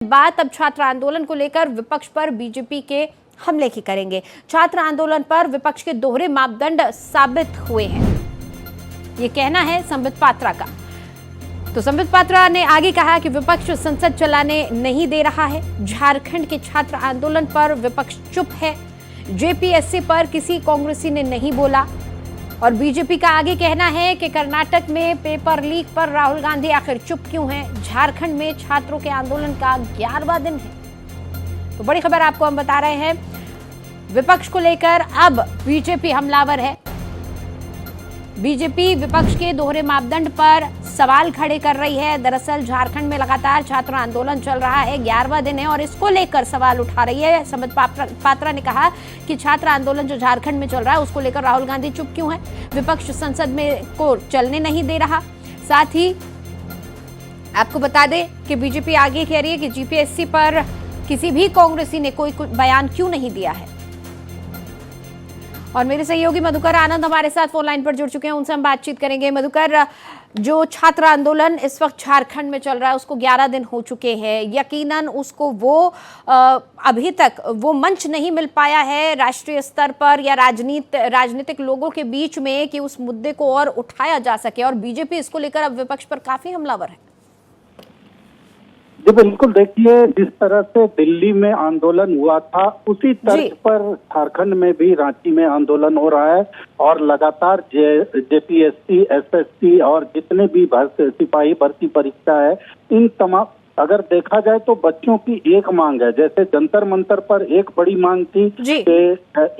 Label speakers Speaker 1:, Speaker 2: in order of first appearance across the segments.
Speaker 1: बात अब छात्र आंदोलन को लेकर विपक्ष पर बीजेपी के हमले की करेंगे। छात्र आंदोलन पर विपक्ष के दोहरे मापदंड साबित हुए हैं, ये कहना है संबित पात्रा का। तो संबित पात्रा ने आगे कहा कि विपक्ष संसद चलाने नहीं दे रहा है। झारखंड के छात्र आंदोलन पर विपक्ष चुप है। जेपीएससी पर किसी कांग्रेसी ने नहीं बोला। और बीजेपी का आगे कहना है कि कर्नाटक में पेपर लीक पर राहुल गांधी आखिर चुप क्यों हैं? झारखंड में छात्रों के आंदोलन का 11वां दिन है। तो बड़ी खबर आपको हम बता रहे हैं, विपक्ष को लेकर अब बीजेपी हमलावर है। बीजेपी विपक्ष के दोहरे मापदंड पर सवाल खड़े कर रही है। दरअसल झारखंड में लगातार छात्र आंदोलन चल रहा है, 11वां दिन है और इसको लेकर सवाल उठा रही है। संबित पात्रा ने कहा कि छात्र आंदोलन जो झारखंड में चल रहा है उसको लेकर राहुल गांधी चुप क्यों है? विपक्ष संसद में को चलने नहीं दे रहा। साथ ही आपको बता दें कि बीजेपी आगे कह रही है कि जेपीएससी पर किसी भी कांग्रेसी ने कोई बयान क्यों नहीं दिया है। और मेरे सहयोगी मधुकर आनंद हमारे साथ फोन लाइन पर जुड़ चुके हैं, उनसे हम बातचीत करेंगे। मधुकर, जो छात्र आंदोलन इस वक्त झारखंड में चल रहा है उसको 11 दिन हो चुके हैं। यकीनन उसको वो अभी तक वो मंच नहीं मिल पाया है राष्ट्रीय स्तर पर या राजनीतिक लोगों के बीच में कि उस मुद्दे को और उठाया जा सके, और बीजेपी इसको लेकर अब विपक्ष पर काफी हमलावर है।
Speaker 2: जी बिल्कुल, देखिए जिस तरह से दिल्ली में आंदोलन हुआ था उसी तर्ज पर झारखंड में भी रांची में आंदोलन हो रहा है और लगातार जेपीएससी, एसएससी और जितने भी सिपाही भर्ती परीक्षा है, इन तमाम अगर देखा जाए तो बच्चों की एक मांग है। जैसे जंतर मंतर पर एक बड़ी मांग थी कि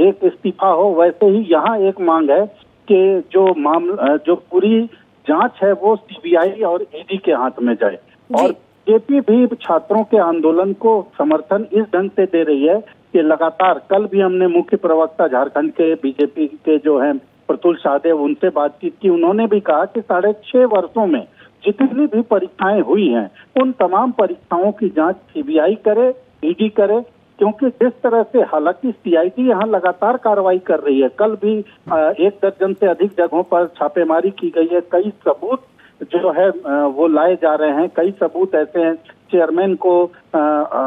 Speaker 2: एक इस्तीफा हो, वैसे ही यहाँ एक मांग है कि जो पूरी जांच है वो सीबीआई और ईडी के हाथ में जाए। और बीजेपी भी छात्रों के आंदोलन को समर्थन इस ढंग से दे रही है कि लगातार कल भी हमने मुख्य प्रवक्ता झारखंड के बीजेपी के जो हैं प्रतुल साहदेव, उनसे बातचीत की। उन्होंने भी कहा कि 6.5 वर्षों में जितनी भी परीक्षाएं हुई हैं उन तमाम परीक्षाओं की जांच सीबीआई करे, ईडी करे, क्योंकि जिस तरह से हालांकि सीआईडी यहाँ लगातार कार्रवाई कर रही है। कल भी 1 दर्जन से अधिक जगहों पर छापेमारी की गई है। कई सबूत जो है वो लाए जा रहे हैं, कई सबूत ऐसे हैं, चेयरमैन को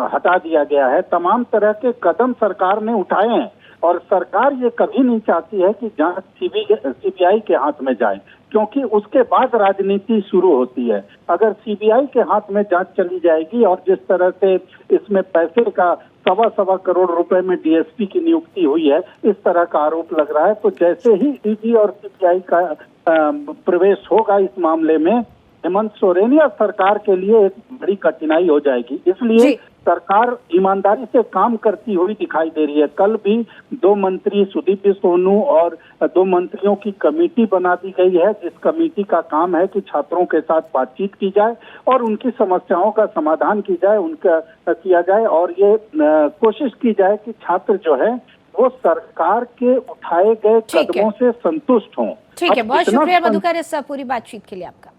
Speaker 2: हटा दिया गया है। तमाम तरह के कदम सरकार ने उठाए हैं और सरकार ये कभी नहीं चाहती है कि जांच सीबीआई के हाथ में जाए, क्योंकि उसके बाद राजनीति शुरू होती है। अगर सीबीआई के हाथ में जांच चली जाएगी और जिस तरह से इसमें पैसे का 1.25 करोड़ रुपए में डीएसपी की नियुक्ति हुई है, इस तरह का आरोप लग रहा है, तो जैसे ही ईडी और सीबीआई का प्रवेश होगा इस मामले में, हेमंत सोरेन या सरकार के लिए एक बड़ी कठिनाई हो जाएगी। इसलिए सरकार ईमानदारी से काम करती हुई दिखाई दे रही है। कल भी 2 मंत्री सुदीप सोनू और 2 मंत्रियों की कमेटी बना दी गई है, जिस कमेटी का काम है कि छात्रों के साथ बातचीत की जाए और उनकी समस्याओं का समाधान की जाए, उनका किया जाए और ये कोशिश की जाए कि छात्र जो है वो सरकार के उठाए गए कदमों से संतुष्ट हों।
Speaker 1: ठीक है, बहुत शुक्रिया मधुकर इस पूरी बातचीत के लिए आपका।